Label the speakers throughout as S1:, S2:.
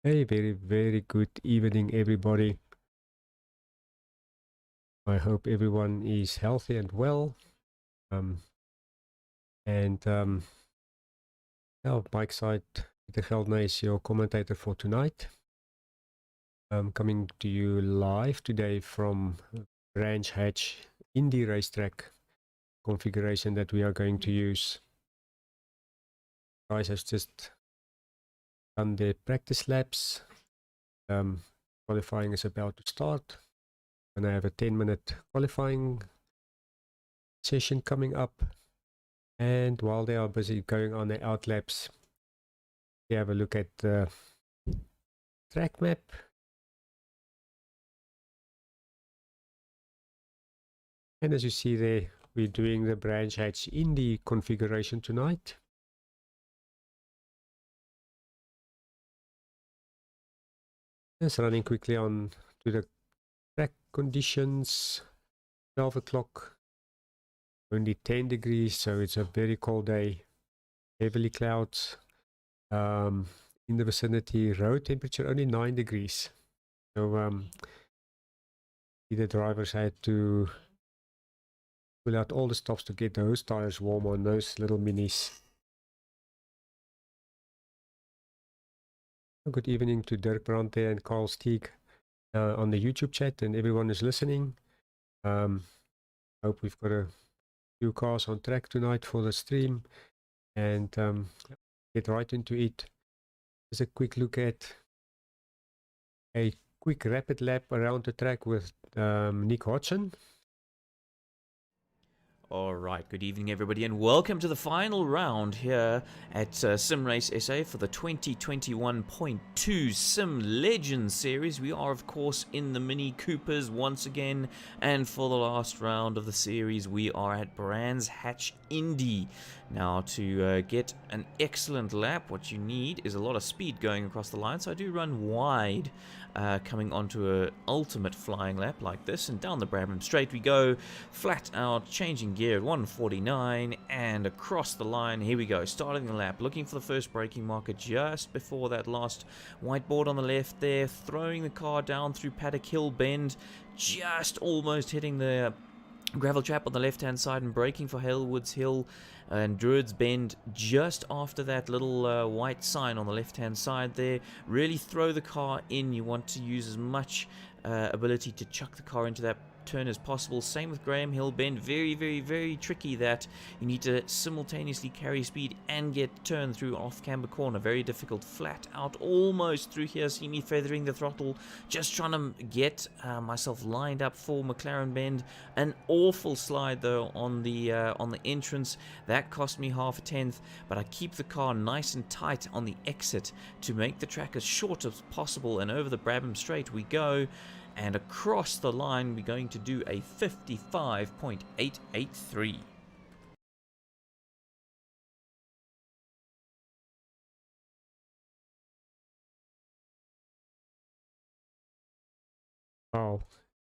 S1: A very good evening, everybody. I hope everyone is healthy and well. Mike Side, Peter Geldner is your commentator for tonight. I'm coming to you live today from Branch Hatch INDY racetrack configuration that we are going to use. Guys have just done their practice laps. Qualifying is about to start. And I have a 10-minute qualifying session coming up. And while they are busy going on their out laps, we have a look at the track map. And as you see there, we're doing the Branch Hatch INDY configuration tonight. Just running quickly on to the track conditions. 12 o'clock, only 10 degrees, so it's a very cold day. Heavily clouds. In the vicinity, road temperature only 9 degrees. So the drivers had to pull out all the stops to get those tires warm on those little minis. Good evening to Dirk Brandt there and Carl Steeg on the YouTube chat, and everyone is listening. Hope we've got a few cars on track tonight for the stream, and get right into it. Just a quick look at a quick rapid lap around the track with Nick Hodgson.
S2: Alright, good evening everybody and welcome to the final round here at SimRace SA for the 2021.2 SimLegends series. We are of course in the Mini Coopers once again, and for the last round of the series we are at Brands Hatch INDY. Now to get an excellent lap, what you need is a lot of speed going across the line, so I do run wide coming onto an ultimate flying lap like this, and down the Brabham straight we go, flat out, changing gear at 149 and across the line. Here we go, starting the lap, looking for the first braking marker just before that last whiteboard on the left there, throwing the car down through Paddock Hill Bend, just almost hitting the gravel trap on the left hand side and braking for Halewoods Hill and Druids Bend just after that little white sign on the left hand side there. Really throw the car in. You want to use as much ability to chuck the car into that turn as possible. Same with Graham Hill Bend. Very tricky that you need to simultaneously carry speed and get turned through off camber corner. Very difficult. Flat out almost through here. See me feathering the throttle, just trying to get myself lined up for McLaren Bend. An awful slide though on the entrance. That cost me half a tenth, but I keep the car nice and tight on the exit to make the track as short as possible, and over the Brabham straight we go. And across the line, we're going to do a 55.883.
S1: Wow,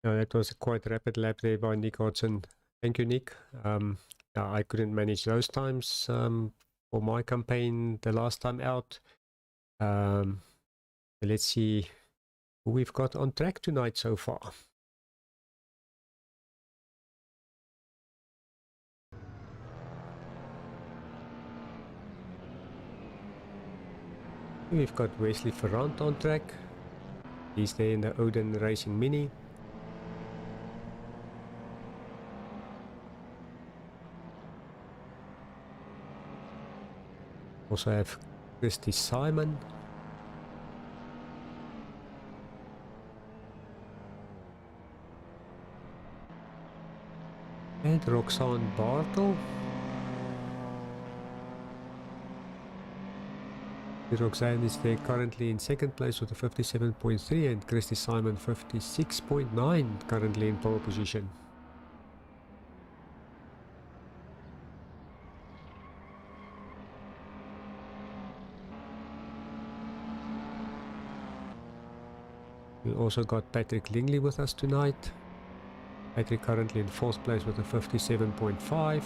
S1: that was a quite rapid lap there by Nick Hodgson. Thank you, Nick. I couldn't manage those times for my campaign the last time out. Let's see who we've got on track tonight so far. We've got Wesley Ferrand on track. He's there in the Odin Racing Mini. Also have Christy Simon. And Roxanne Bartel. Roxanne is there currently in second place with a 57.3, and Christy Simon 56.9 currently in pole position. We also got Patrick Lingley with us tonight. Patrick currently in fourth place with a 57.5.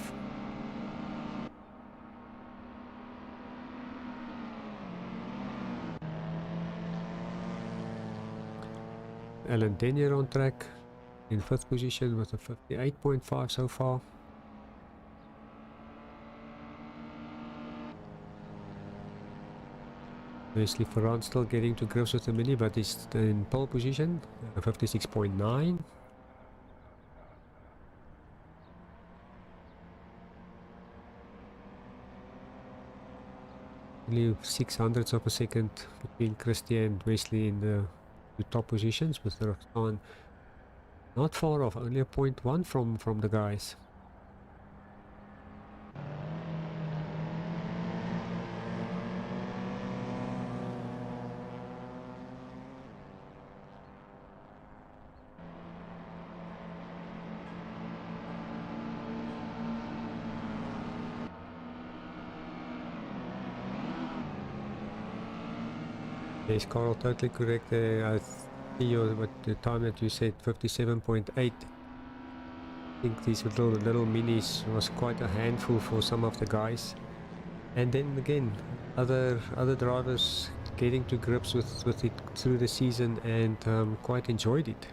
S1: Alan Denier on track in 5th position with a 58.5 so far. Wesley Ferrand still getting to grips with the Mini, but he's in pole position, 56.9. Only 600ths of a second between Christie and Wesley in the two top positions, with Roxanne not far off, only a 0.1 from the guys. Yes, Carl, totally correct. I see what the time that you said, 57.8. I think these little minis was quite a handful for some of the guys. And then again, other drivers getting to grips with it through the season and quite enjoyed it.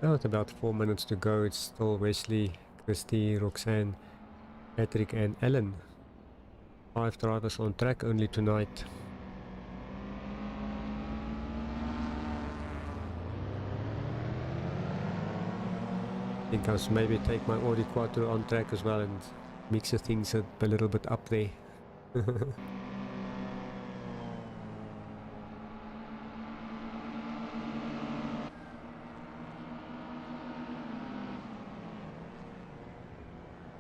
S1: Well, with about 4 minutes to go, it's still Wesley, Christy, Roxanne, Patrick and Ellen. 5 drivers on track only tonight. I think I'll maybe take my Audi Quattro on track as well and mix the things up a little bit up there.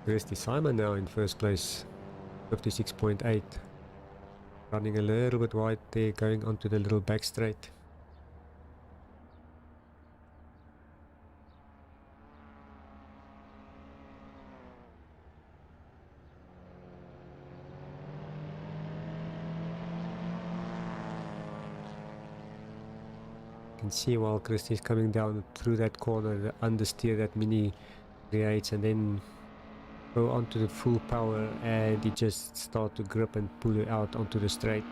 S1: Christy Simon now in first place, 56.8. Running a little bit wide there, going onto the little back straight. You can see while Christy is coming down through that corner, the understeer that Mini creates, and then go onto the full power, and it just start to grip and pull you out onto the straight.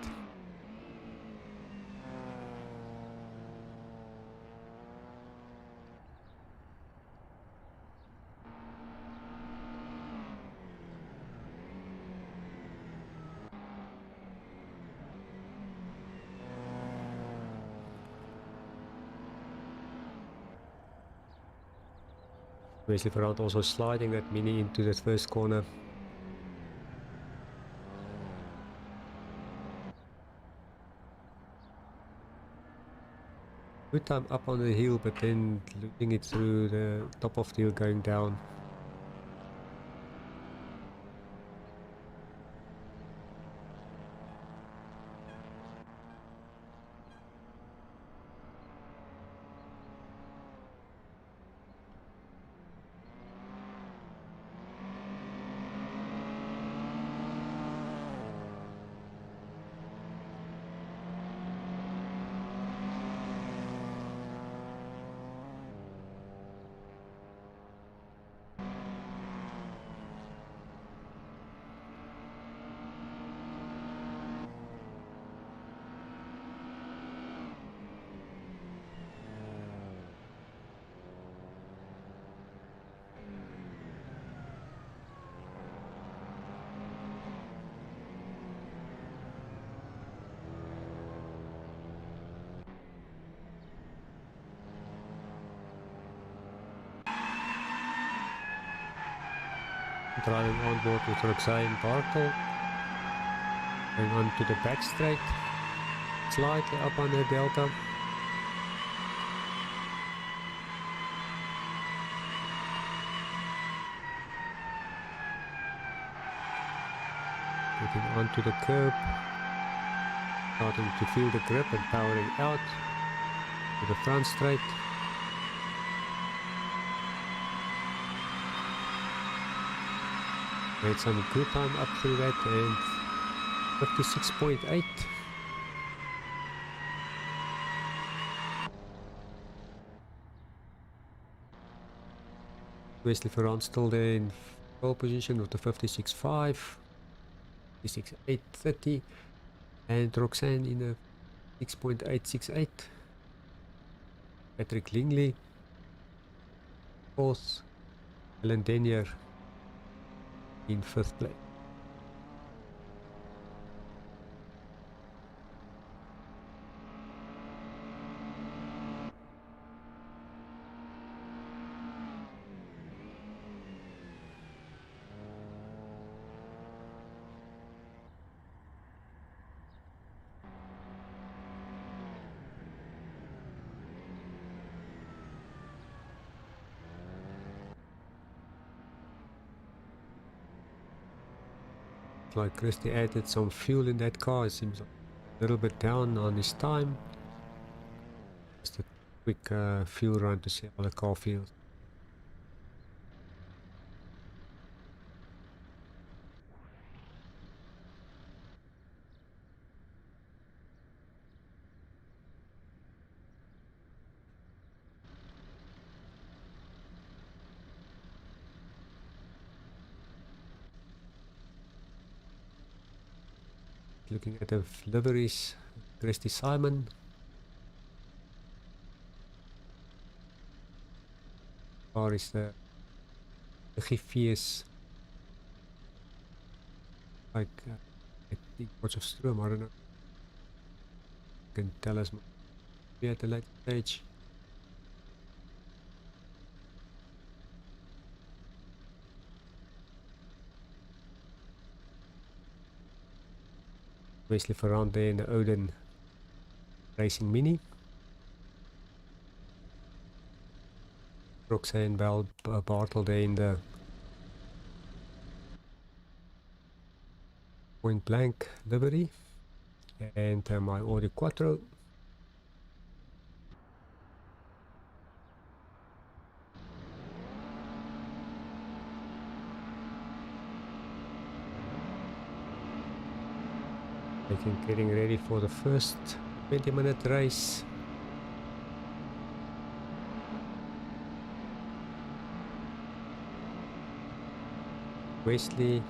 S1: Wesley Ferrand also sliding that Mini into that first corner. Good time up on the hill, but then losing it through the top of the hill going down. Driving on board with Roxanne Bartel. Going on to the back straight. Slightly up on the delta. Getting onto the curb. Starting to feel the grip and powering out to the front straight. Made some good time up through that, and 56.8. Wesley Ferrand still there in pole position with the 56.5, 56.830, and Roxanne in a 6.868. Patrick Lingley fourth, Alan Denier in fifth place. Like Christy added some fuel in that car. It seems a little bit down on his time. Just a quick fuel run to see how the car feels. Looking at the liveries, Christy Simon. Car is the Giffies. Like I think much of Strum, I don't know. Can tell us more at the later stage. Wesley Ferrand there in the Odin Racing Mini. Roxanne Bartle there in the Point Blank livery. And my Audi Quattro. I think getting ready for the first 20-minute race. Wesley,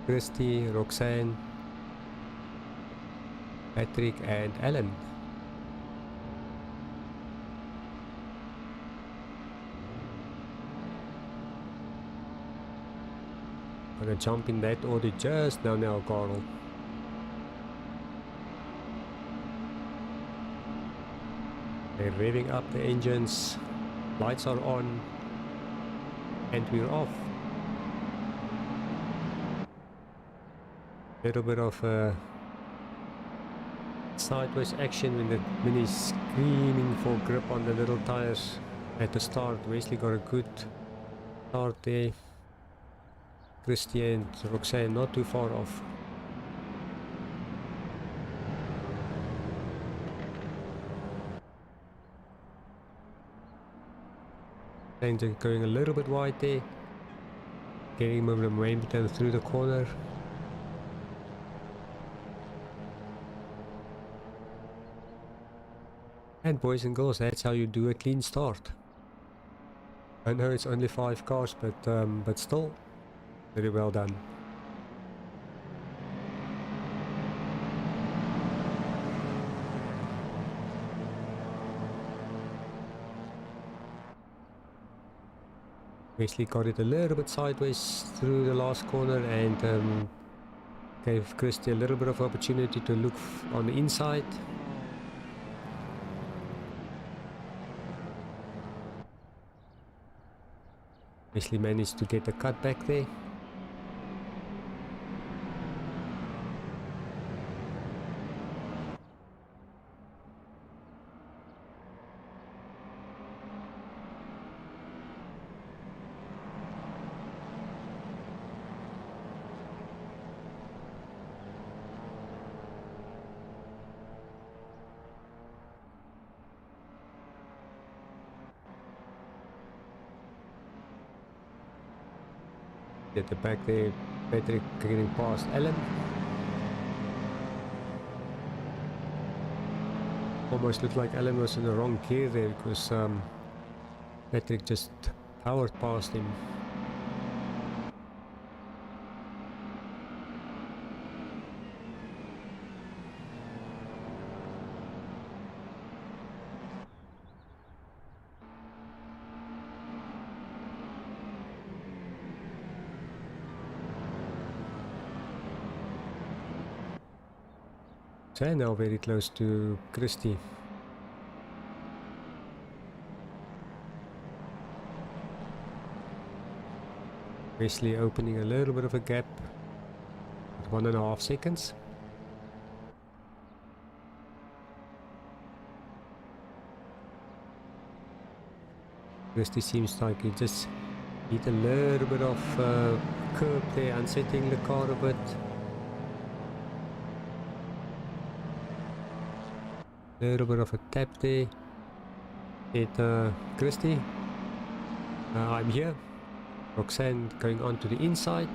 S1: Christy, Roxanne, Patrick and Alan. Gonna jump in that Audi just now, Carl. They're revving up the engines, lights are on, and we're off. Little bit of sideways action when the Mini screaming for grip on the little tires at the start. Wesley got a good start there. Christy and Roxanne not too far off. And going a little bit wide there, getting momentum through the corner. And boys and girls, that's how you do a clean start. I know it's only 5 cars, but still, very well done. Wesley got it a little bit sideways through the last corner and gave Christy a little bit of opportunity to look on the inside. Wesley managed to get a cut back there. At the back there, Patrick getting past Alan. Almost looked like Alan was in the wrong gear there because Patrick just powered past him. So now very close to Christie. Wesley opening a little bit of a gap at 1.5 seconds. Christie seems like he just need a little bit of curb there, unsettling the car a bit. Little bit of a tap there. Christie, I'm here. Roxanne going on to the inside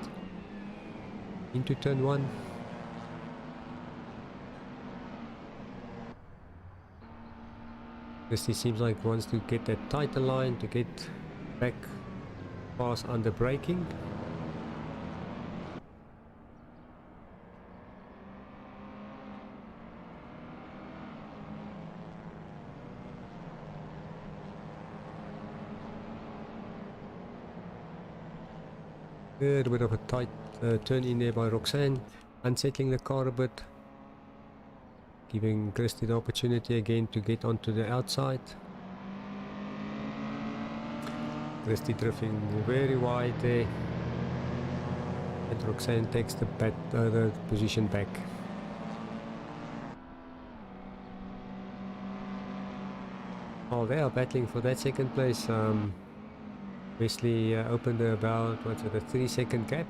S1: into turn 1. Christie seems like wants to get that tighter line to get back past under braking. A little bit of a tight turn in there by Roxanne, unsettling the car a bit, giving Christie the opportunity again to get onto the outside. Christie drifting very wide there, and Roxanne takes the position back. Oh, they are battling for that second place. Wesley opened about, what's it, a 3-second gap.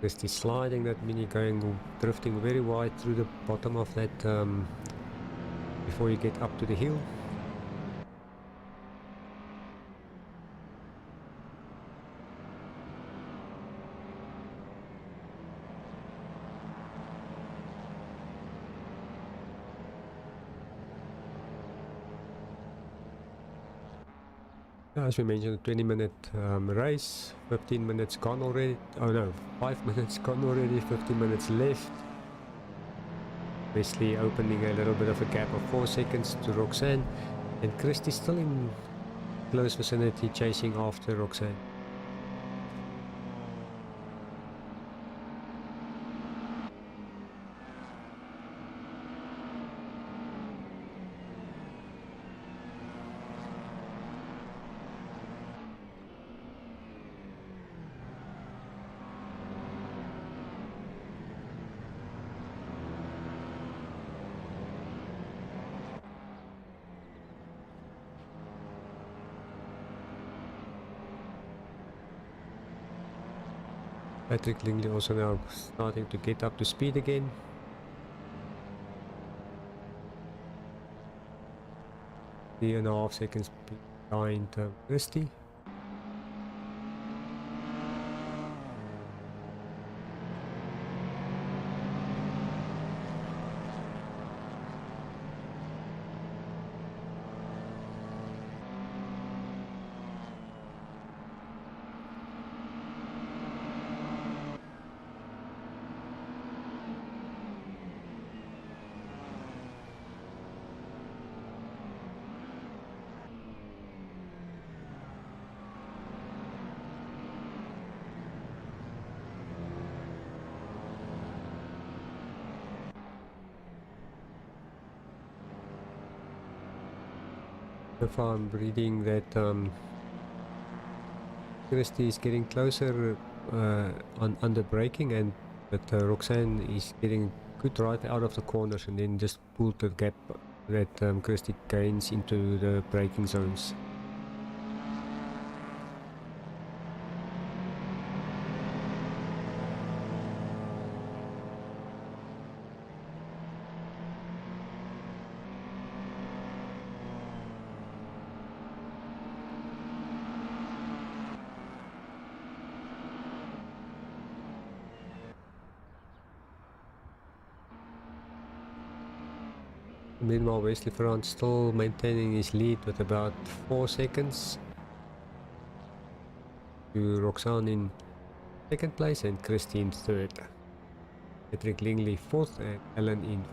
S1: Christie sliding that Mini, drifting very wide through the bottom of that before you get up to the hill. As we mentioned, a 20-minute race, 15 minutes gone already. Oh no, 5 minutes gone already, 15 minutes left. Wesley opening a little bit of a gap of 4 seconds to Roxanne, and Christie still in close vicinity chasing after Roxanne. Patrick Lingley also now starting to get up to speed again. 3.5 seconds behind Christie. So far I'm reading that Christie is getting closer on under braking, and that Roxanne is getting good right out of the corners and then just pulled the gap that Christie gains into the braking zones. Meanwhile, Wesley Ferrand still maintaining his lead with about 4 seconds to Roxanne in second place and Christy in third. Patrick Lingley fourth and Alan in.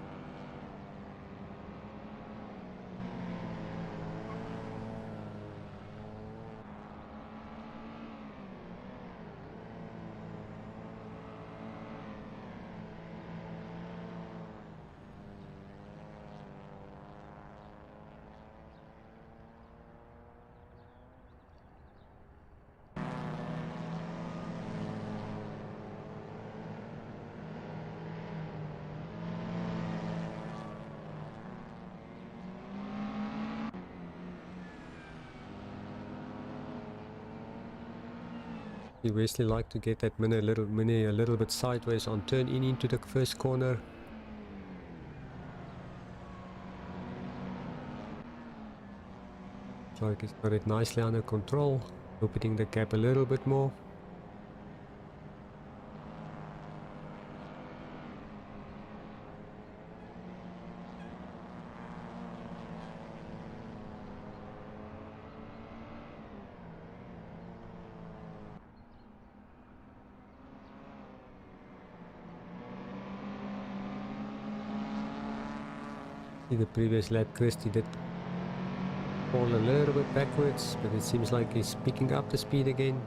S1: Wesley like to get that mini a little bit sideways on turn in into the first corner. Looks like he's got it nicely under control, opening the gap a little bit more. The previous lap Christy did fall a little bit backwards, but it seems like he's picking up the speed again,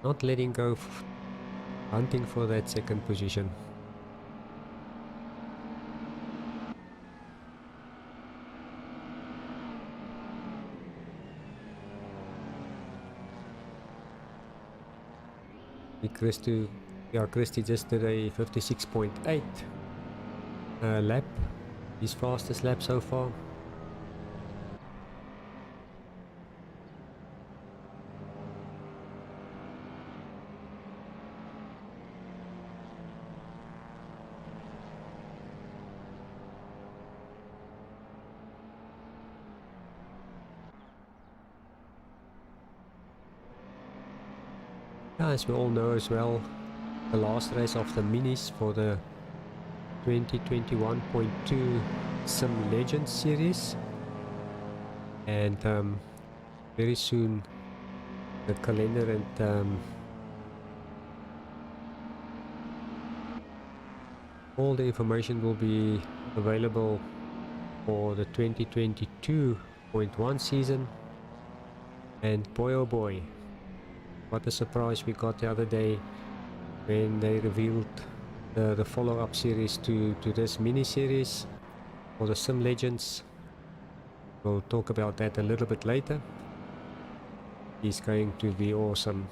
S1: not letting go, hunting for that second position. Christy just did a 56.8 lap. His fastest lap so far. As we all know as well, the last race of the minis for the 2021.2 SimLegends series, and very soon the calendar and all the information will be available for the 2022.1 season. And boy oh boy, what a surprise we got the other day when they revealed the follow-up series to this mini-series for the SimLegends. We'll talk about that a little bit later. It's going to be awesome.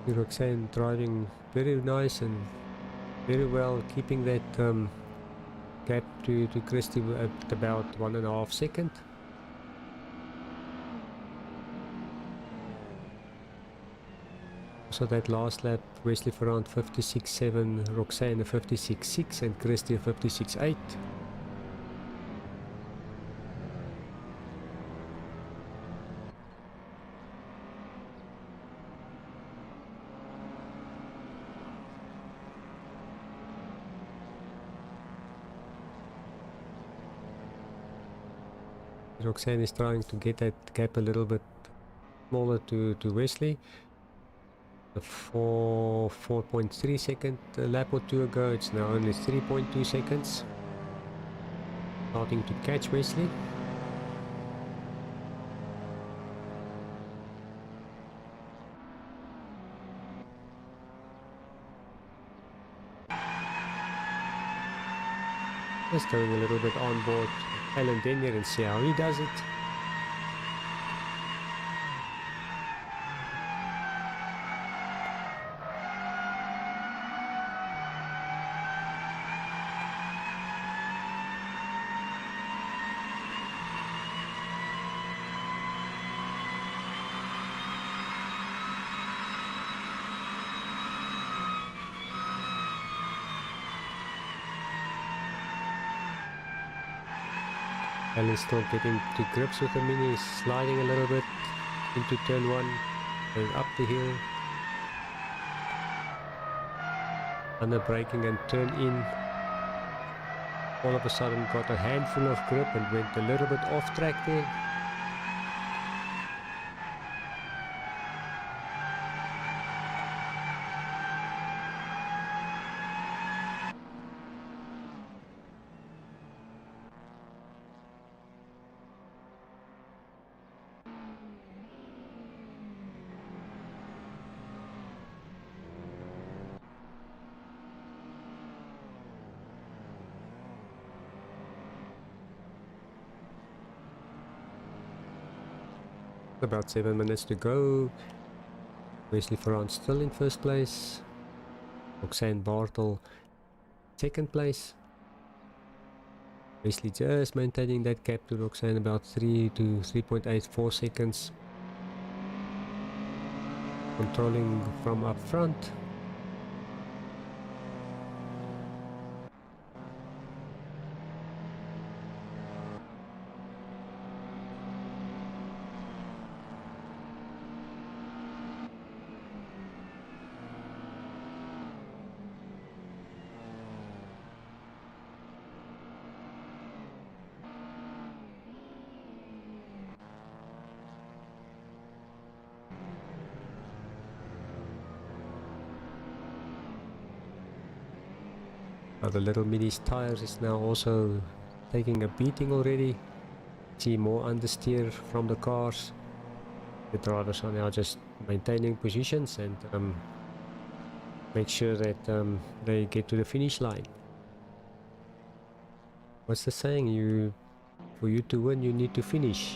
S1: Roxanne driving very nice and very well, keeping that gap to Christy at about 1.5 seconds. So that last lap, Wesley Ferrand 56.7, Roxanne a 56.6 and Christy a 56.8. Roxanne is trying to get that gap a little bit smaller to Wesley. The 4.3 second lap or two ago, it's now only 3.2 seconds. Starting to catch Wesley. Just going a little bit on board Alan Denyer and see how he does it. Ellie's still getting to grips with the Mini, sliding a little bit into turn 1, going up the hill, under braking and turn in. All of a sudden got a handful of grip and went a little bit off track there. About 7 minutes to go. Wesley Ferrand still in first place. Roxanne Bartel second place. Wesley just maintaining that gap to Roxanne, about 3 to 3.84 seconds. Controlling from up front. The little Mini's tires is now also taking a beating already. See more understeer from the cars. The drivers are now just maintaining positions and make sure that they get to the finish line. What's the saying? For you to win, you need to finish.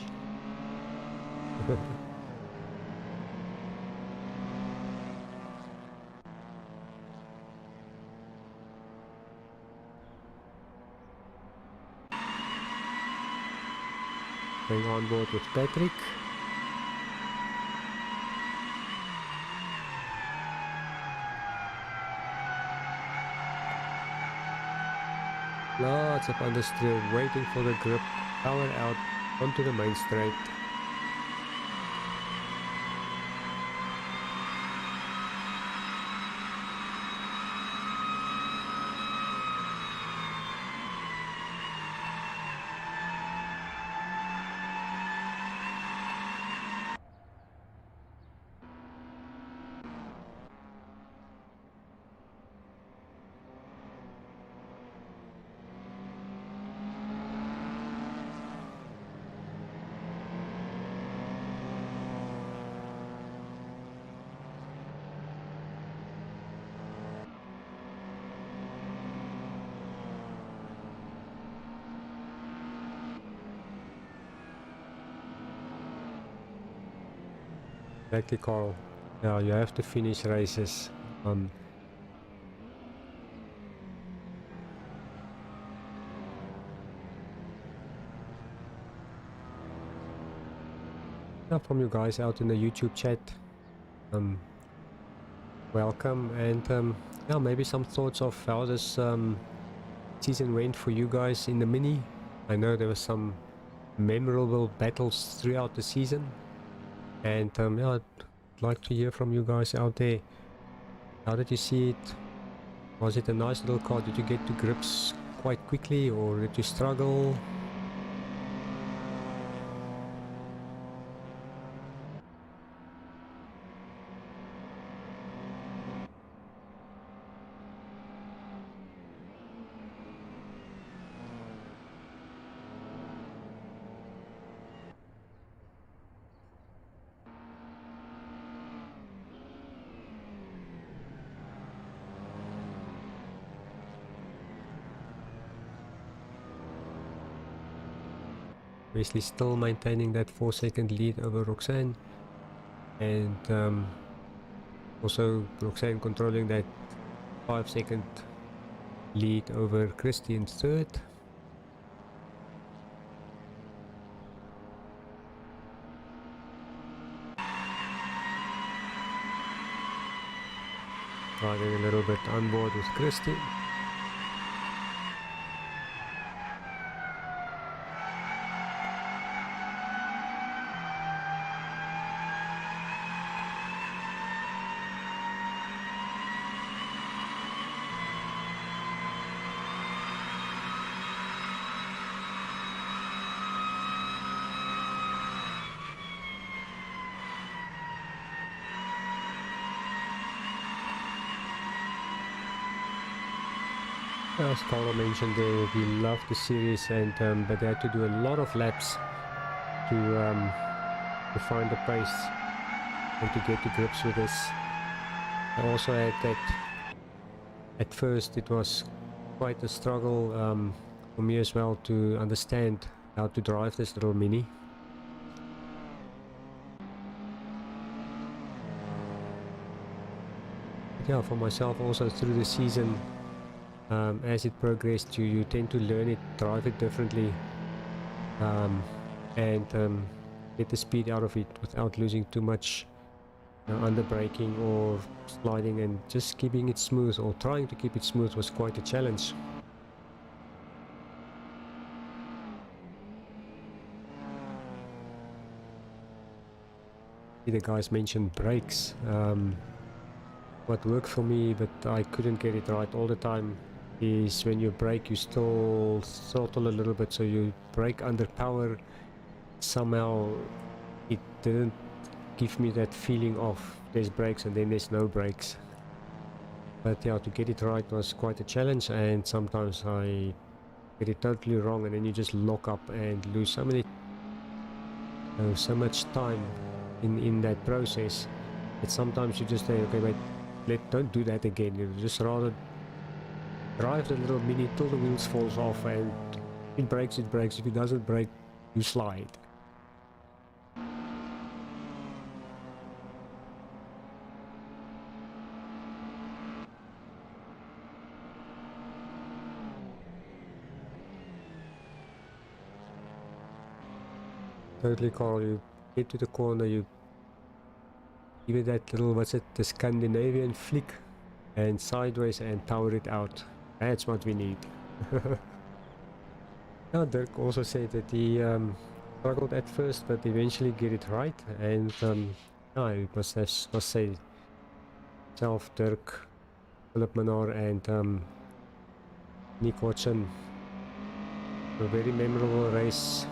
S1: Going on board with Patrick. Lots of understeer waiting for the grip. Power out onto the main straight. Exactly, Carl. Yeah, you have to finish races. From you guys out in the YouTube chat, welcome, and yeah, maybe some thoughts of how this season went for you guys in the Mini. I know there were some memorable battles throughout the season, and yeah, I'd like to hear from you guys out there. How did you see it? Was it a nice little car? Did you get to grips quite quickly, or did you struggle? Wesley still maintaining that 4-second lead over Roxanne, and also Roxanne controlling that 5-second lead over Christy in third. Riding a little bit on board with Christy. As Carlo mentioned, we love the series, and but they had to do a lot of laps to find the pace and to get to grips with this. I also had that at first it was quite a struggle for me as well to understand how to drive this little Mini. But yeah, for myself also through the season, as it progressed, you tend to learn it, drive it differently, and get the speed out of it without losing too much under braking or sliding, and just keeping it smooth or trying to keep it smooth was quite a challenge. The guys mentioned brakes. What worked for me, but I couldn't get it right all the time, is when you brake, you still throttle a little bit, so you brake under power. Somehow it didn't give me that feeling of there's brakes and then there's no brakes. But yeah, to get it right was quite a challenge, and sometimes I get it totally wrong, and then you just lock up and lose so much time in that process that sometimes you just say, okay, wait, don't do that again. You just rather drive the little Mini till the wheels falls off, and if it breaks, it breaks. If it doesn't break, you slide. Totally, Carl. You get to the corner, you give it that little, what's it, the Scandinavian flick, and sideways, and power it out. That's what we need. Now, Dirk also said that he struggled at first, but eventually get it right. And I must say, self, Dirk, Philip Manar, and Nick Watson, a very memorable race.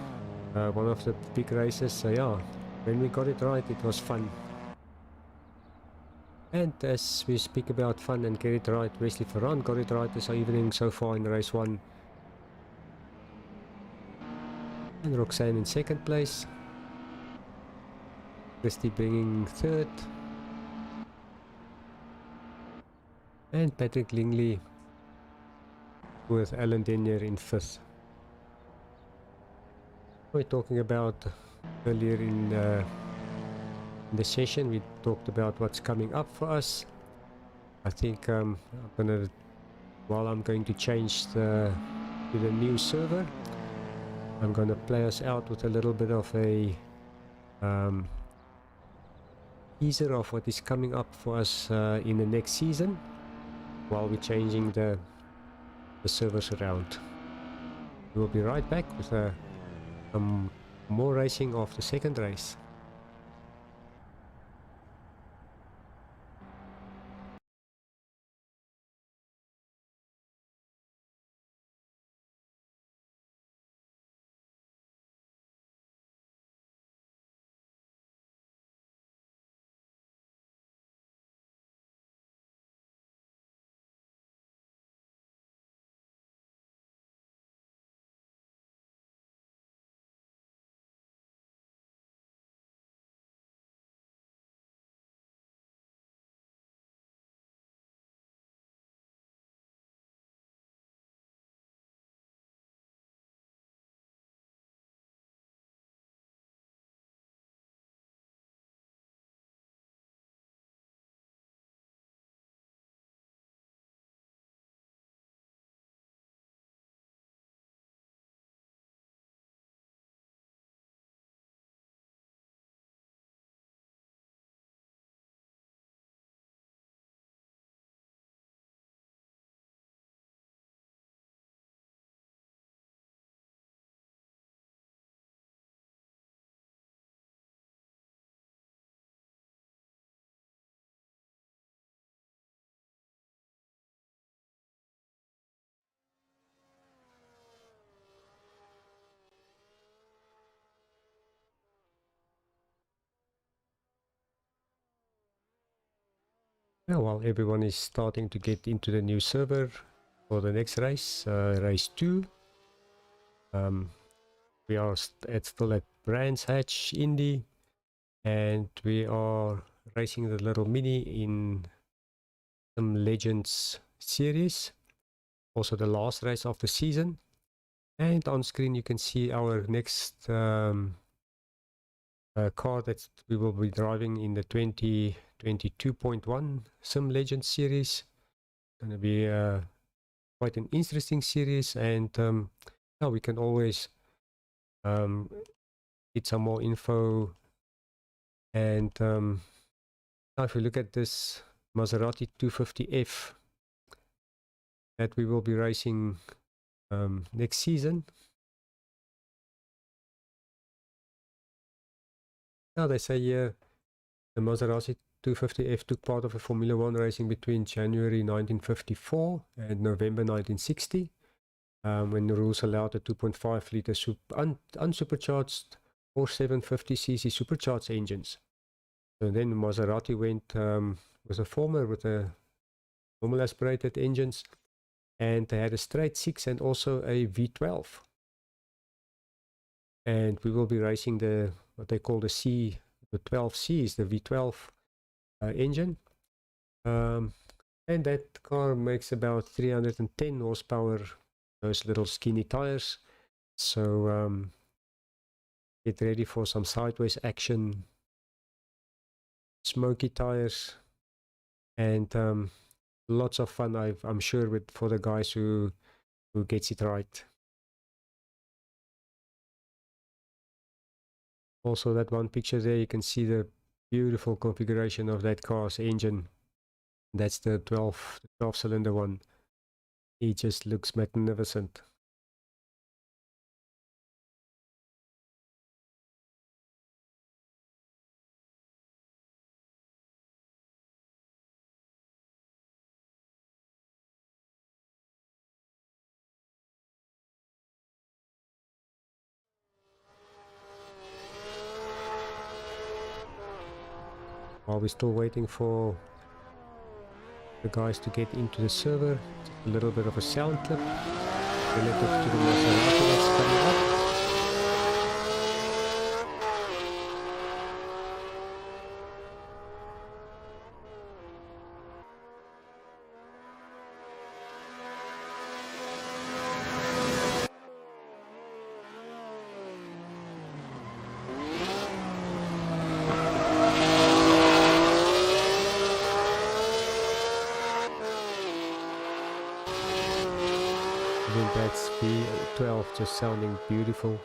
S1: One of the big races. So yeah, when we got it right, it was fun. And as we speak about fun and get it right, Wesley Ferrand got it right this evening so far in race 1. And Roxanne in 2nd place. Christy bringing 3rd. And Patrick Lingley with Alan Denyer in 5th. We're talking about earlier in the session, we talked about what's coming up for us. I think I'm going to change to the new server, I'm gonna play us out with a little bit of a teaser of what is coming up for us in the next season while we're changing the servers around. We'll be right back with more racing of the 2nd race. Now, while everyone is starting to get into the new server, for the next race, race 2. We are still at Brands Hatch Indy, and we are racing the little mini in some Legends series, also the last race of the season. And on screen you can see our next car that we will be driving in the 2022.1 SimLegends series. Going to be quite an interesting series, and now we can always get some more info. And now if we look at this Maserati 250F that we will be racing next season. Now they say here the Maserati 250F took part of a Formula One racing between January 1954 and November 1960, when the rules allowed a 2.5 litre unsupercharged or 750cc supercharged engines. So then Maserati went with a former with a normal aspirated engines, and they had a straight 6 and also a V12. And we will be racing the what they call the 12C is the V12 engine. And that car makes about 310 horsepower, those little skinny tires. So get ready for some sideways action, smoky tires, and lots of fun, I'm sure, for the guys who gets it right. Also, that one picture there, you can see the beautiful configuration of that car's engine. That's the 12 cylinder one. It just looks magnificent. While we're still waiting for the guys to get into the server, just a little bit of a sound clip relative to the Maserati that's coming up. I think that's V12 just sounding beautiful.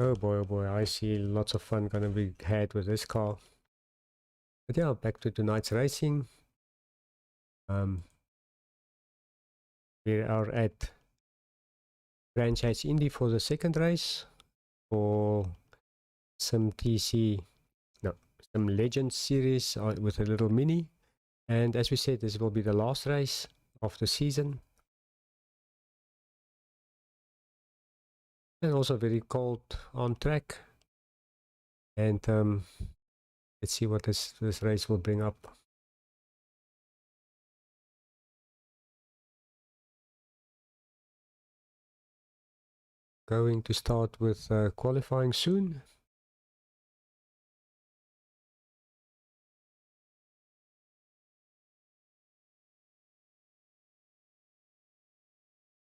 S1: Oh boy, I see lots of fun gonna be had with this car. But yeah, back to tonight's racing. We are at Franchise Indy for the second race for some Legends series with a little mini. And as we said, this will be the last race of the season. And also very cold on track. And let's see what this race will bring up. Going to start with qualifying soon.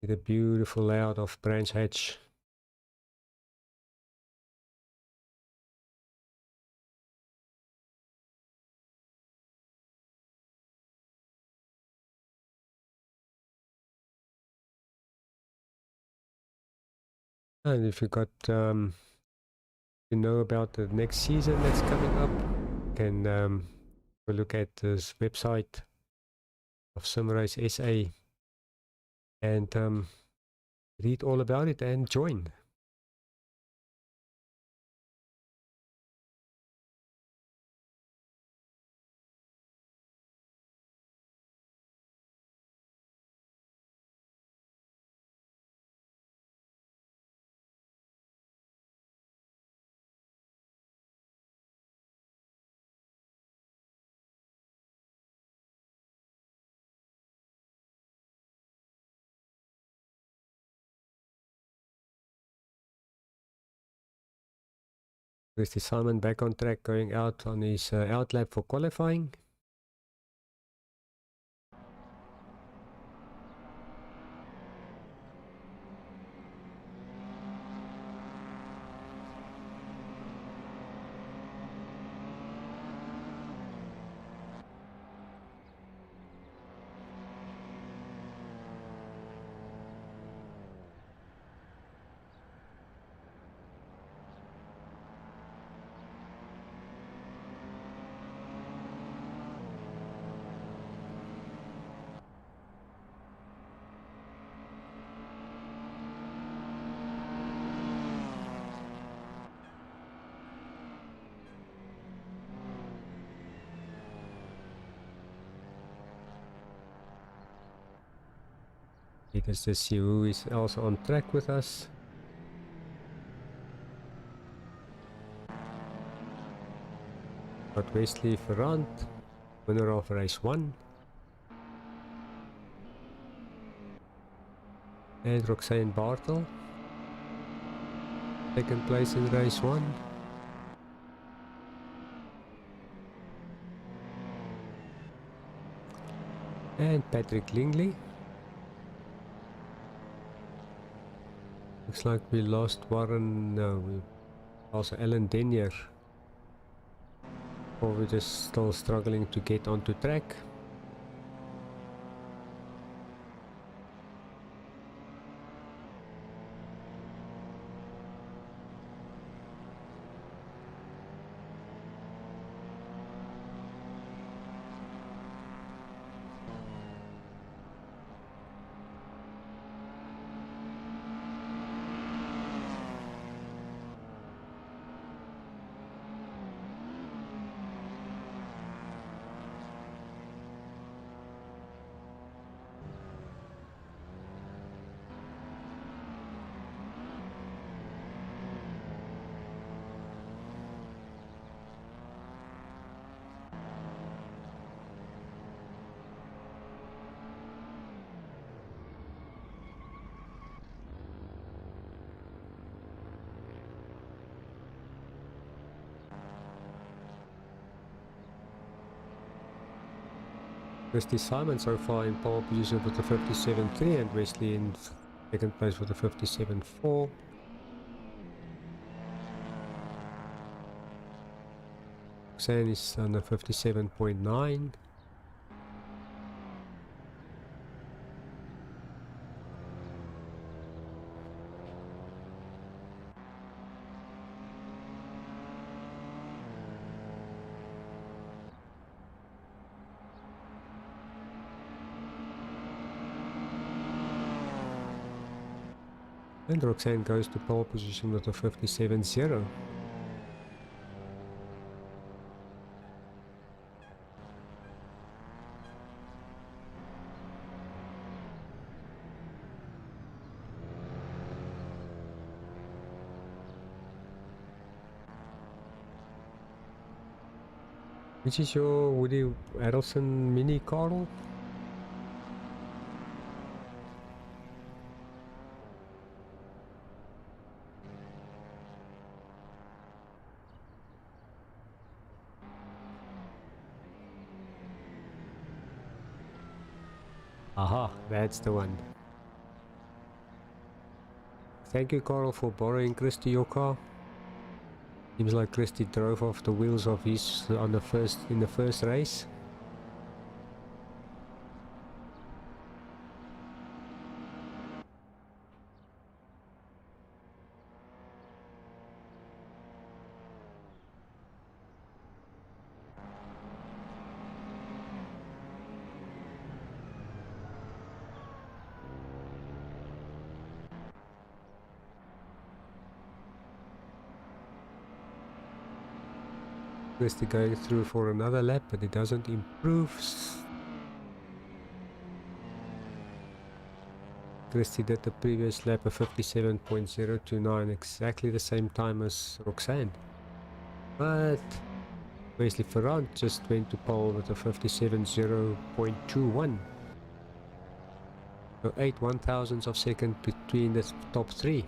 S1: With a beautiful layout of Branch Hatch. And if you got to know about the next season that's coming up, you can look at this website of Simrace SA and read all about it and join. Christy Simon back on track, going out on his out lap for qualifying. Let's just see who is also on track with us. Got Wesley Ferrand, winner of race 1. And Roxanne Bartel, second place in race 1. And Patrick Lingley. Looks like we lost Warren, no, we also Alan Denier. Or we're just still struggling to get onto track. Christy Simon so far in pole position with the 57.3 and Wesley in second place with the 57.4. Roxanne is on the 57.9. And Roxanne goes to pole position with a 57.0. Which is your Woody Harrelson mini, Carl? Aha, that's the one. Thank you, Carl, for borrowing Christy your car. Seems like Christy drove off the wheels of his in the first race. Christy going through for another lap, but it doesn't improve. Christy did the previous lap of 57.029, exactly the same time as Roxanne. But Wesley Ferrand just went to pole with a 57.021. So 8 1,000ths of second between the top three.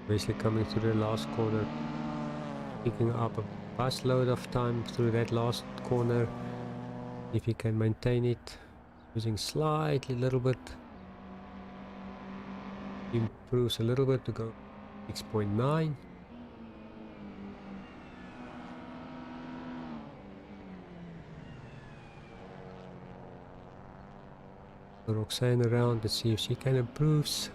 S1: Basically coming through the last corner, picking up a bus load of time through that last corner. If he can maintain it, using slightly little bit, improves a little bit to go 6.9. Roxanne around, let's see if she can improve.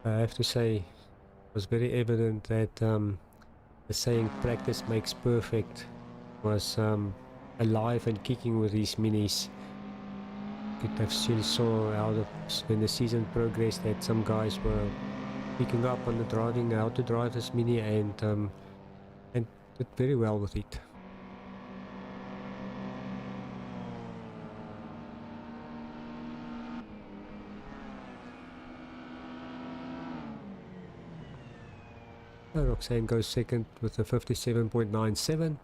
S1: I have to say, it was very evident that the saying practice makes perfect was alive and kicking with these minis. Could have still saw how when the season progressed that some guys were picking up on the driving, how to drive this mini, and did very well with it. Roxanne goes second with a 57.97.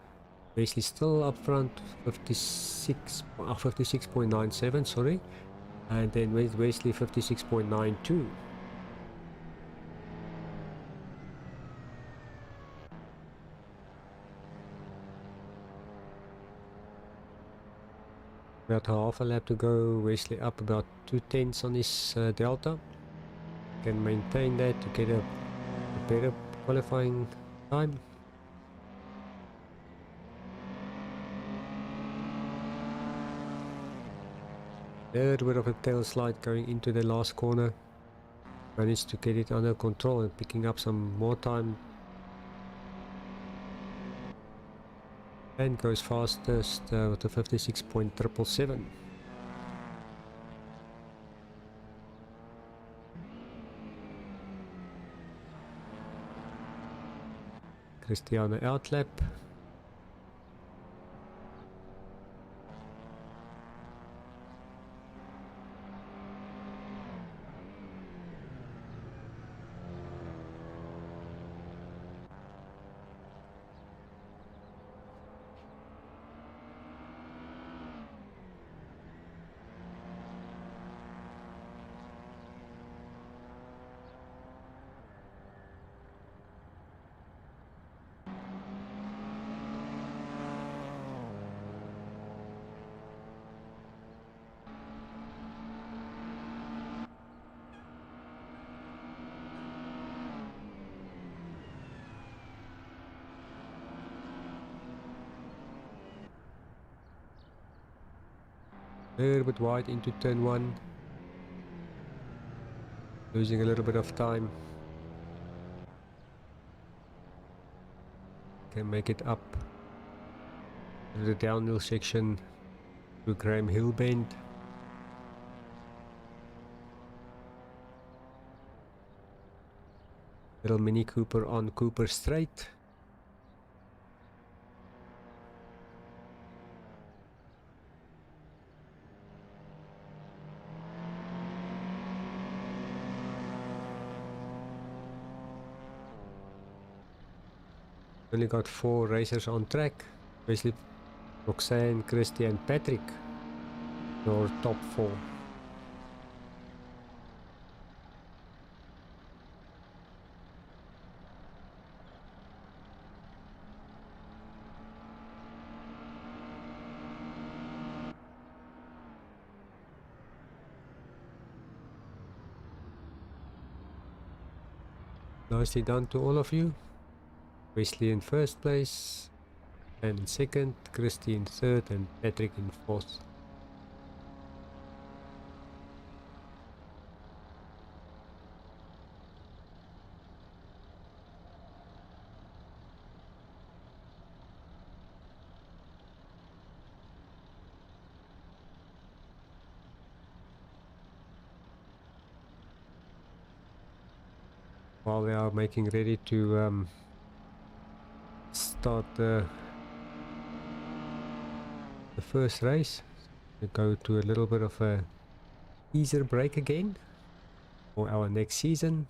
S1: Wesley still up front, 56.97, sorry. And then Wesley 56.92. About half a lap to go. Wesley up about 2/10 on his delta. Can maintain that to get a better qualifying time. A little bit of a tail slide going into the last corner. Managed to get it under control and picking up some more time. And goes fastest with a 56.777. Christiana outlap. A little bit wide into turn 1. Losing a little bit of time. Can make it up to the downhill section to Graham Hill Bend. Little Mini Cooper on Cooper Straight. Only got 4 racers on track. Basically Roxanne, Christy and Patrick. Your top 4. Nicely done to all of you. Wesley in first place, and in second, Christy in third, and Patrick in fourth. While we are making ready to start the first race, we go to a little bit of a teaser break again. for our next season.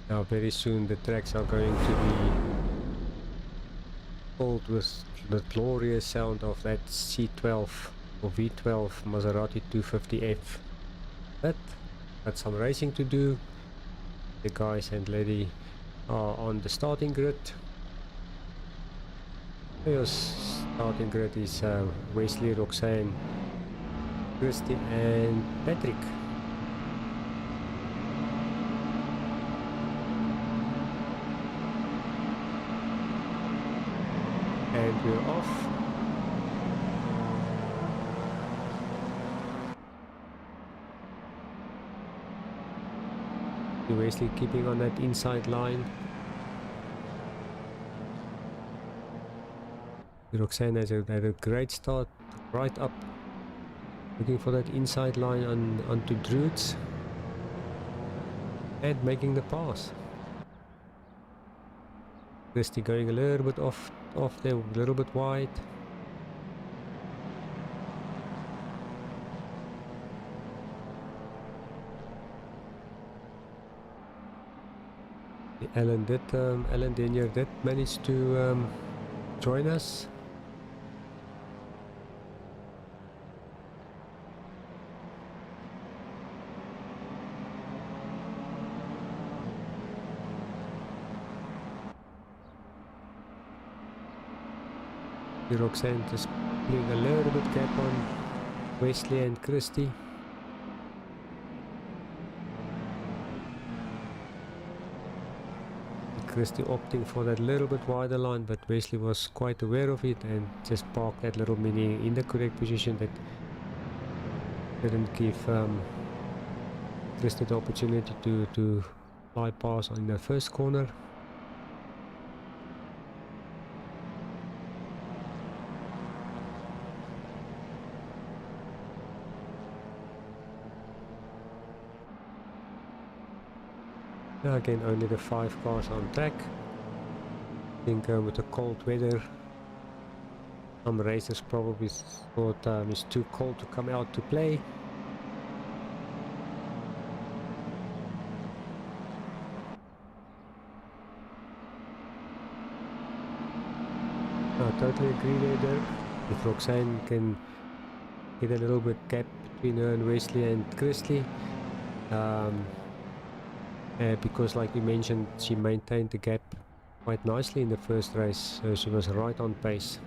S1: Now very soon the tracks are going to be filled with the glorious sound of that C12 or V12 Maserati 250F. But got some racing to do. The guys and lady are on the starting grid. Your starting grid is Wesley, Roxanne, Christy and Patrick. And we're off. Wesley keeping on that inside line. Roxanne has had a great start, right up, looking for that inside line onto Druids and making the pass. Christy going a little bit off there, a little bit wide. Alan Denier did manage to join us. Roxanne just putting a little bit gap on Wesley and Christy. Christy opting for that little bit wider line, but Wesley was quite aware of it and just parked that little Mini in the correct position that didn't give Christy the opportunity to fly past on the first corner. Again, only the 5 cars on track. I think with the cold weather, some racers probably thought it's too cold to come out to play. I totally agree there, Dirk. If Roxanne can get a little bit gap between her and Wesley and Christy. Because like we mentioned, she maintained the gap quite nicely in the first race, so she was right on pace.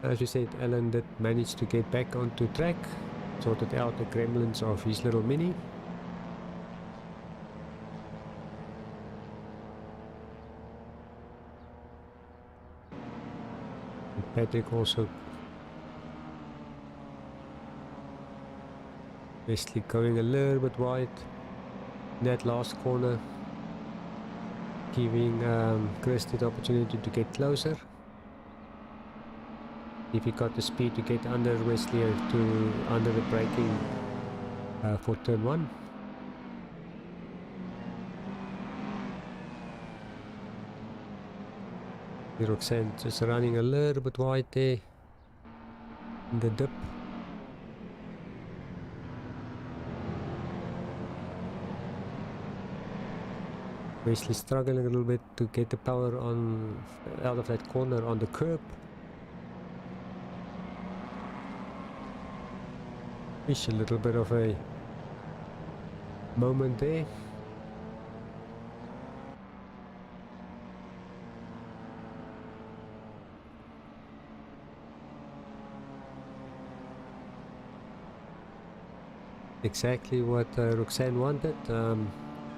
S1: As you said, Alan did manage to get back onto track, sorted out the gremlins of his little Mini. Patrick also basically going a little bit wide in that last corner, giving Christy the opportunity to get closer. If he got the speed to get under Wesley to under the braking for turn 1. Roxanne just running a little bit wide there in the dip. Wesley struggling a little bit to get the power on out of that corner on the curb. Fish a little bit of a moment there. Exactly what Roxanne wanted.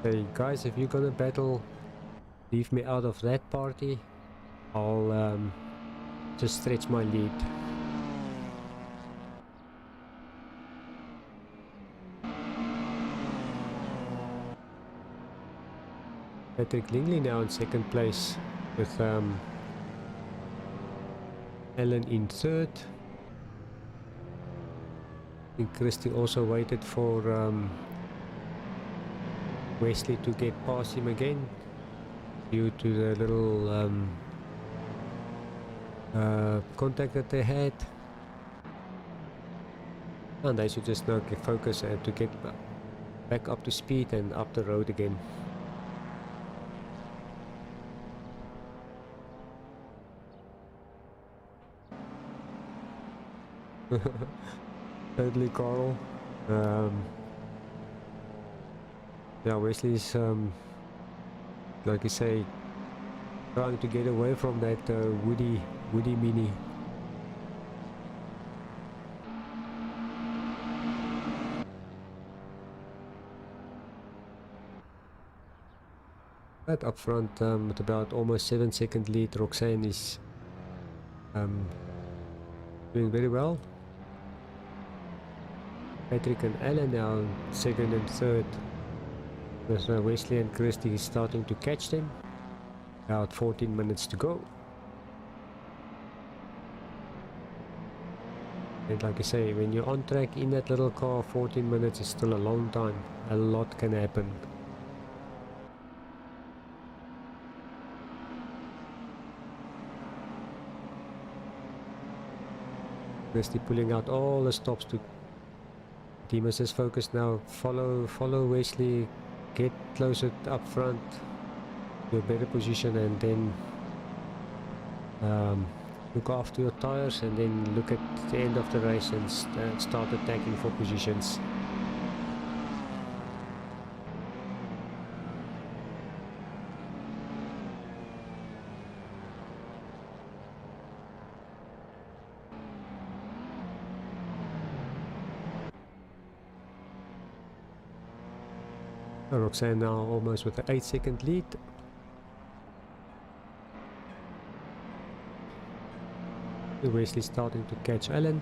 S1: Hey guys, if you're gonna battle, leave me out of that party. I'll just stretch my lead. Patrick Lingley now in second place with Ellen in third. I think Christy also waited for Wesley to get past him again due to the little contact that they had. And they should just now focus to get back up to speed and up the road again. Totally, Carl. Yeah, Wesley's like you say, trying to get away from that woody mini. But up front, with about almost 7-second lead, Roxanne is doing very well. Patrick and Alan now second and third, with Wesley and Christy starting to catch them. About 14 minutes to go. And like I say, when you're on track in that little car, 14 minutes is still a long time. A lot can happen. Christy pulling out all the stops to Demas is focused now. Follow Wesley, get closer up front to a better position, and then look after your tires, and then look at the end of the race and start attacking for positions. Roxanne now almost with an 8-second lead. Wesley starting to catch Ellen.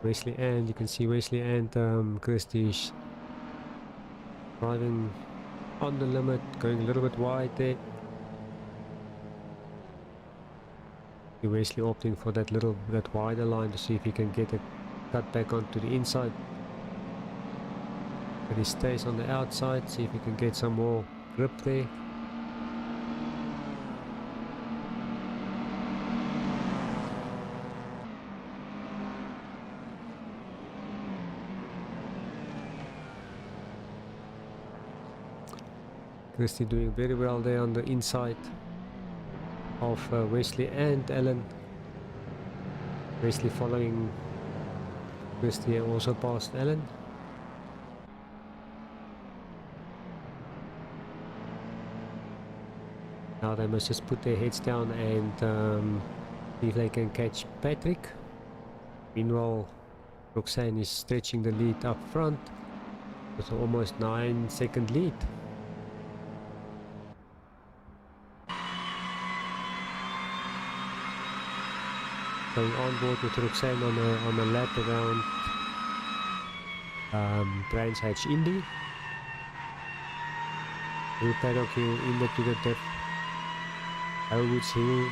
S1: Wesley, and you can see Wesley and Christy driving on the limit, going a little bit wide there. Wesley opting for that wider line to see if he can get a cut back onto the inside, but he stays on the outside, see if he can get some more grip there. Christy doing very well there on the inside of Wesley and Ellen. Wesley following Christy also past Ellen. Now they must just put their heads down and see if they can catch Patrick. Meanwhile, Roxanne is stretching the lead up front with almost 9-second lead. Going on board with Roxanne on a lap around Brands Hatch Indy. Through Paddock Hill into the dip. Elwood's Hill.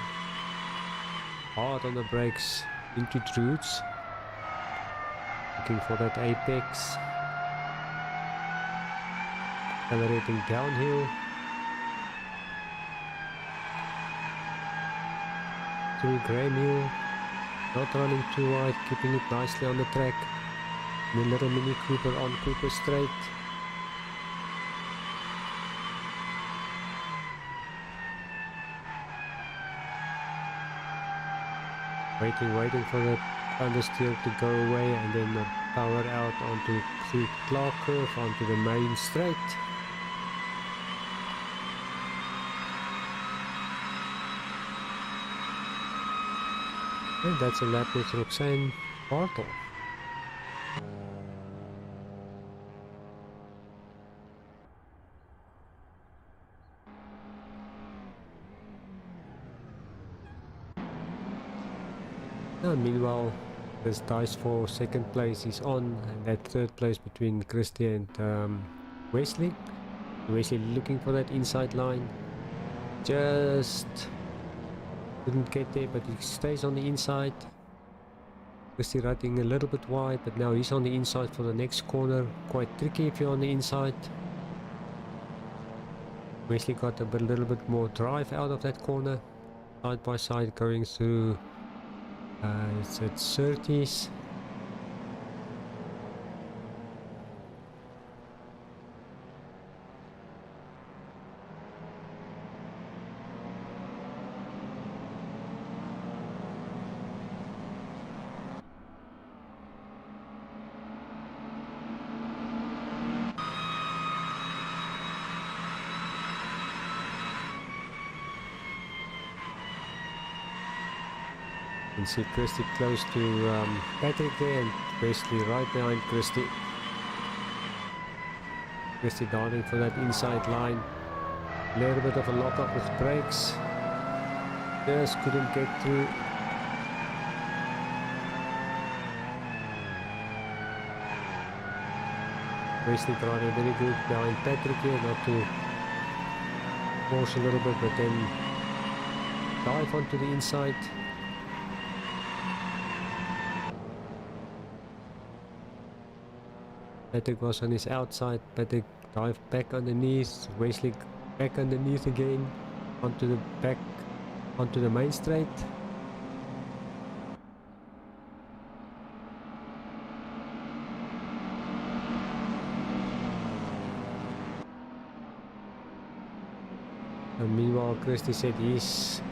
S1: Hard on the brakes into Druids. Looking for that apex. Accelerating downhill. through Grey Mule, not running too wide, keeping it nicely on the track. The little Mini Cooper on Cooper Straight. Waiting for the understeer to go away, and then the power out onto through Clark Curve onto the main straight. And that's a lap with Roxanne Bartle. And meanwhile, this dice for second place is on, and that third place between Christy and Wesley. Wesley looking for that inside line. Just couldn't get there, but he stays on the inside. Christy riding a little bit wide, but now he's on the inside for the next corner. Quite tricky if you're on the inside. Wesley got a little bit more drive out of that corner. Side by side going through, it's at 30s. You can see Christy close to Patrick there, and Wesley right behind Christy. Christy darting for that inside line. A little bit of a lock up with brakes. Just couldn't get through. Wesley driving very good behind Patrick here, not to force a little bit, but then dive onto the inside. Patrick was on his outside. Patrick dived back underneath. Wesley back underneath again onto the back onto the main straight. And meanwhile, Christy said he's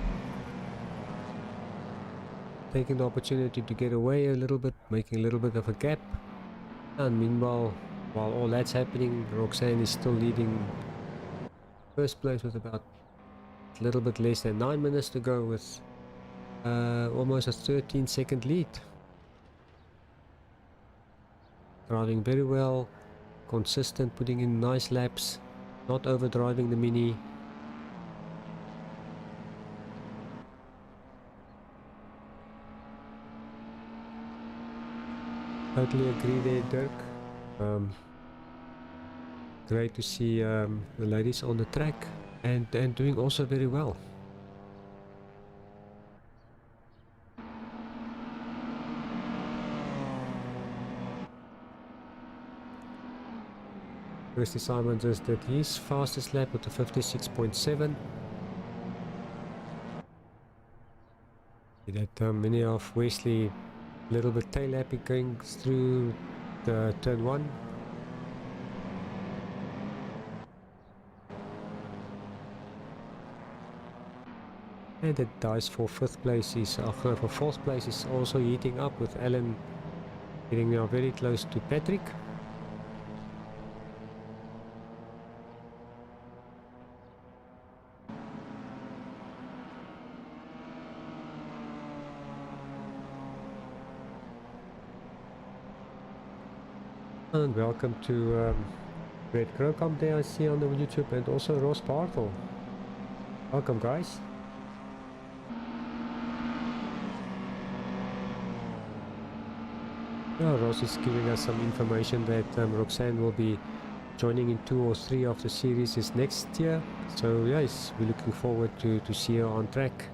S1: taking the opportunity to get away a little bit, making a little bit of a gap. And meanwhile, while all that's happening, Roxanne is still leading first place with about a little bit less than 9 minutes to go, with almost a 13-second lead. Driving very well, consistent, putting in nice laps, not overdriving the Mini. Totally agree there, Dirk. Great to see the ladies on the track and doing also very well. Christy Simon just did his fastest lap with a 56.7. That many of Wesley a little bit tail lapping going through the turn 1. And the dice for fifth place is, for fourth place is also heating up, with Alan getting now very close to Patrick. And welcome to Red Crowcomb there I see on the YouTube, and also Ross Bartle. Welcome guys. Yeah, Ross is giving us some information that Roxanne will be joining in 2 or 3 of the series next year. So yes, we're looking forward to see her on track.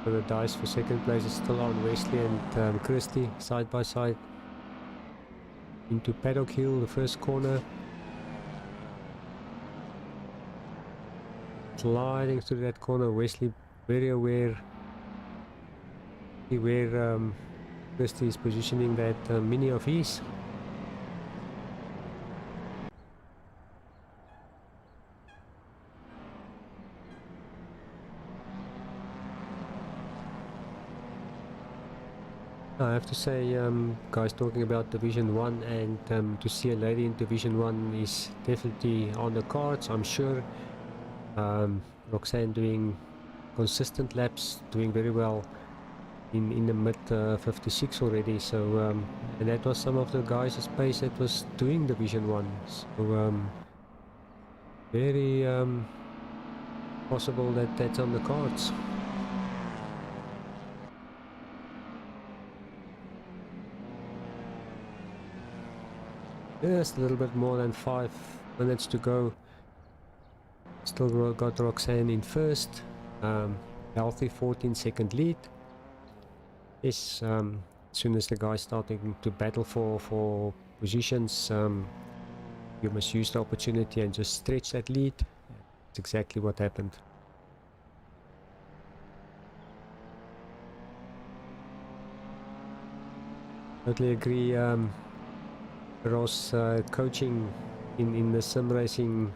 S1: So the dice for second place is still on. Wesley and Christie side by side. Into Paddock Hill, the first corner. Sliding through that corner. Wesley very aware where Christie is positioning that mini of his. I have to say, guys, talking about Division 1 and to see a lady in Division 1 is definitely on the cards, I'm sure. Roxanne doing consistent laps, doing very well in the mid 56 already. So, and that was some of the guys' pace that was doing Division 1. So, very possible that that's on the cards. Just a little bit more than 5 minutes to go. Still got Roxanne in first. Healthy 14-second lead. Yes, as soon as the guys starting to battle for positions, you must use the opportunity and just stretch that lead. That's exactly what happened. Totally agree. Ross, coaching in the sim racing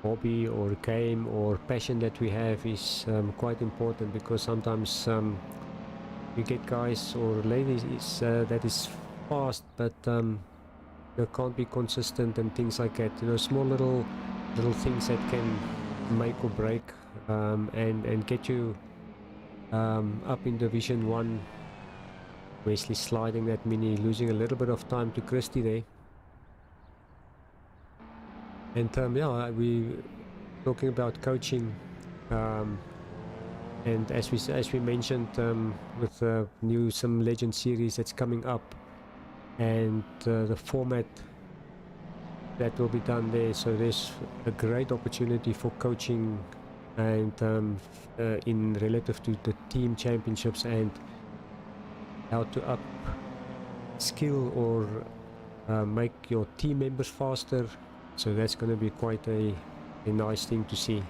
S1: hobby or game or passion that we have is quite important, because sometimes you get guys or ladies that is fast, but they can't be consistent and things like that. You know, small little things that can make or break and get you up in Division 1. Wesley sliding that mini, losing a little bit of time to Christie there. And yeah, we talking about coaching, and as we mentioned, with the new SimLegends series that's coming up, and the format that will be done there, so there's a great opportunity for coaching and in relative to the team championships and how to up skill or make your team members faster. So that's going to be quite a nice thing to see.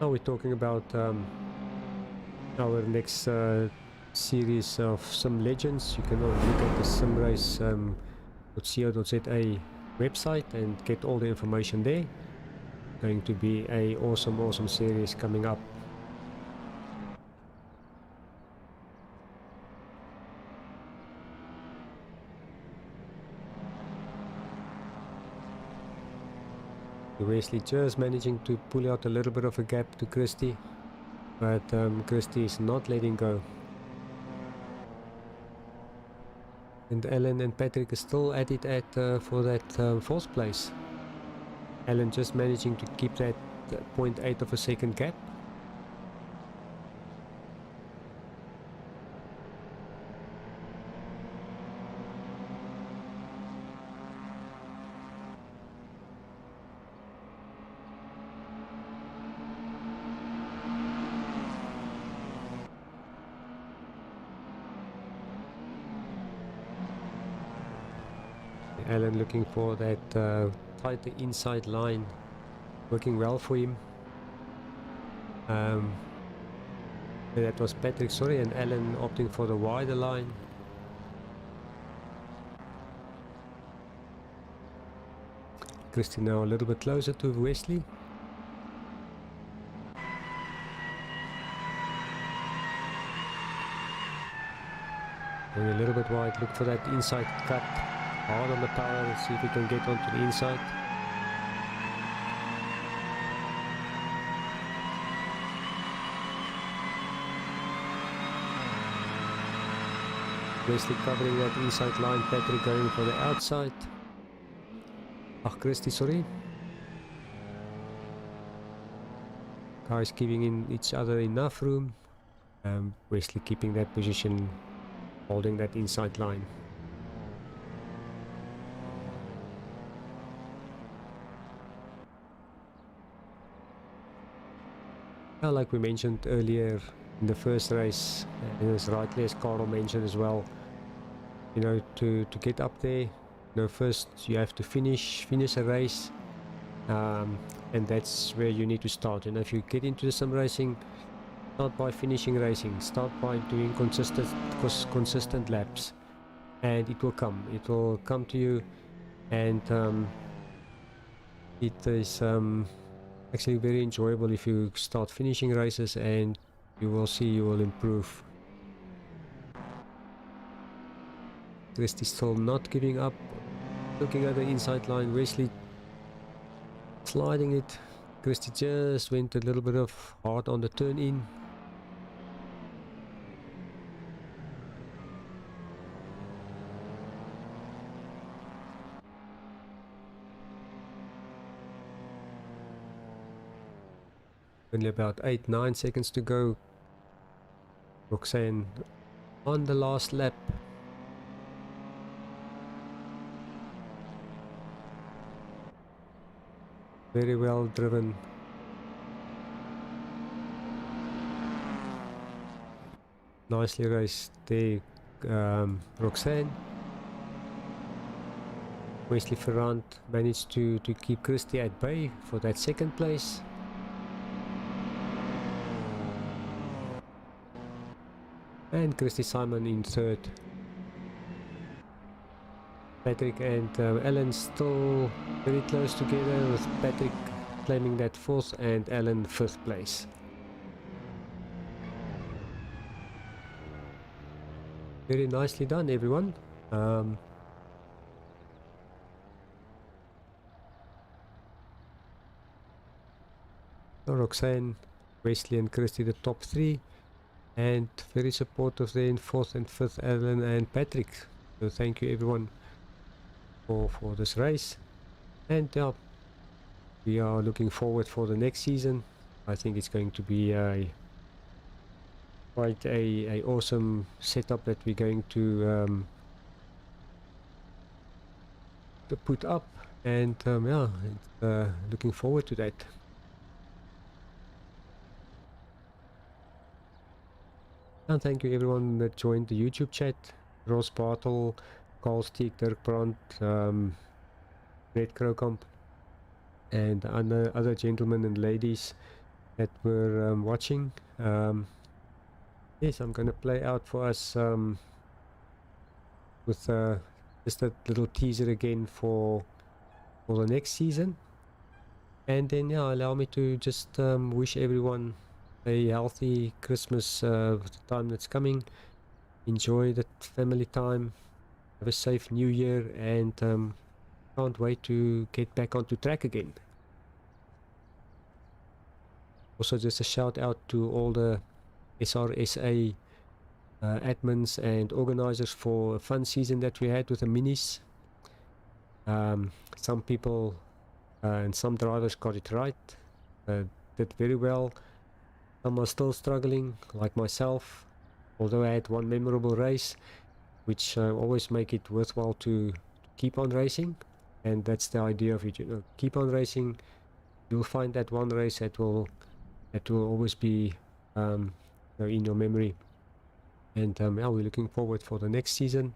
S1: Now we're talking about our next series of SimLegends. You can look at the simrace.co.za website and get all the information there. Going to be a awesome series coming up. Wesley just managing to pull out a little bit of a gap to Christie, but Christie is not letting go. And Alan and Patrick are still at it for that fourth place. Alan just managing to keep that 0.8 of a second gap. Alan looking for that tighter inside line, working well for him. That was Patrick, sorry, and Alan opting for the wider line. Christie now a little bit closer to Wesley. Going a little bit wide, look for that inside cut. Hard on the power, let's see if we can get onto the inside. Wesley covering that inside line, Patrick going for the outside. Christie, sorry. Guys giving in each other enough room. Wesley keeping that position, holding that inside line. Well, like we mentioned earlier in the first race, and as rightly as Carl mentioned as well, you know, to get up there, you know, first you have to finish a race, and that's where you need to start. And if you get into the sim racing, start by finishing racing, start by doing consistent laps, and it will come to you. And it is actually very enjoyable if you start finishing races, and you will see you will improve. Christy still not giving up, looking at the inside line. Wesley sliding it. Christy just went a little bit of hard on the turn in. Only about 8-9 seconds to go. Roxanne on the last lap. Very well driven. Nicely raced there, Roxanne. Wesley Ferrand managed to keep Christy at bay for that second place. And Christy Simon in third. Patrick and Alan still very close together, with Patrick claiming that fourth and Alan fifth place. Very nicely done, everyone. Roxanne, Wesley and Christy the top three, and very supportive there in fourth and fifth, Alan and Patrick. So thank you everyone for this race, and we are looking forward for the next season. I think it's going to be quite a awesome setup that we're going to put up, and yeah, looking forward to that. And thank you everyone that joined the YouTube chat. Ross Bartel, Carl Steek, Dirk Brandt, Red Crowcamp, and other gentlemen and ladies that were watching. Yes, I'm gonna play out for us with just a little teaser again for the next season, and then yeah, allow me to just wish everyone a healthy Christmas with the time that's coming. Enjoy that family time, have a safe new year, and can't wait to get back onto track again. Also, just a shout out to all the SRSA admins and organizers for a fun season that we had with the minis. Some people and some drivers got it right, did very well. Some are still struggling, like myself, although I had one memorable race, which always make it worthwhile to keep on racing. And that's the idea of it, you know, keep on racing. You'll find that one race that will always be you know, in your memory. And yeah, we're looking forward for the next season.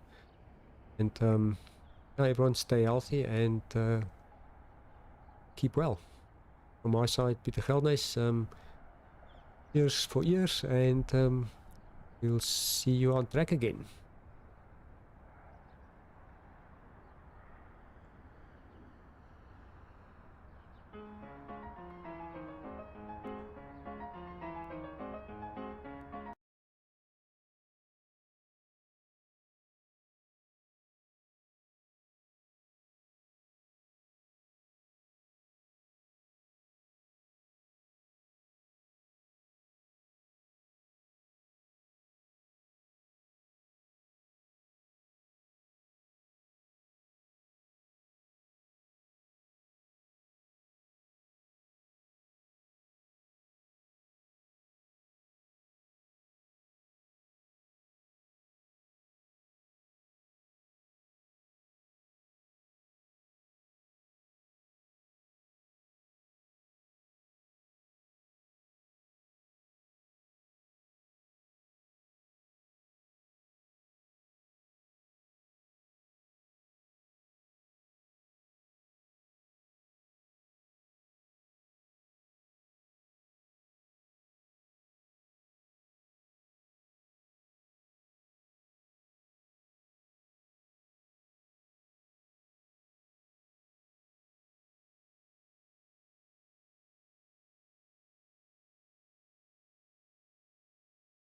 S1: And yeah, everyone stay healthy and keep well. From my side, Peter Geldnys, ears for ears, and we'll see you on track again.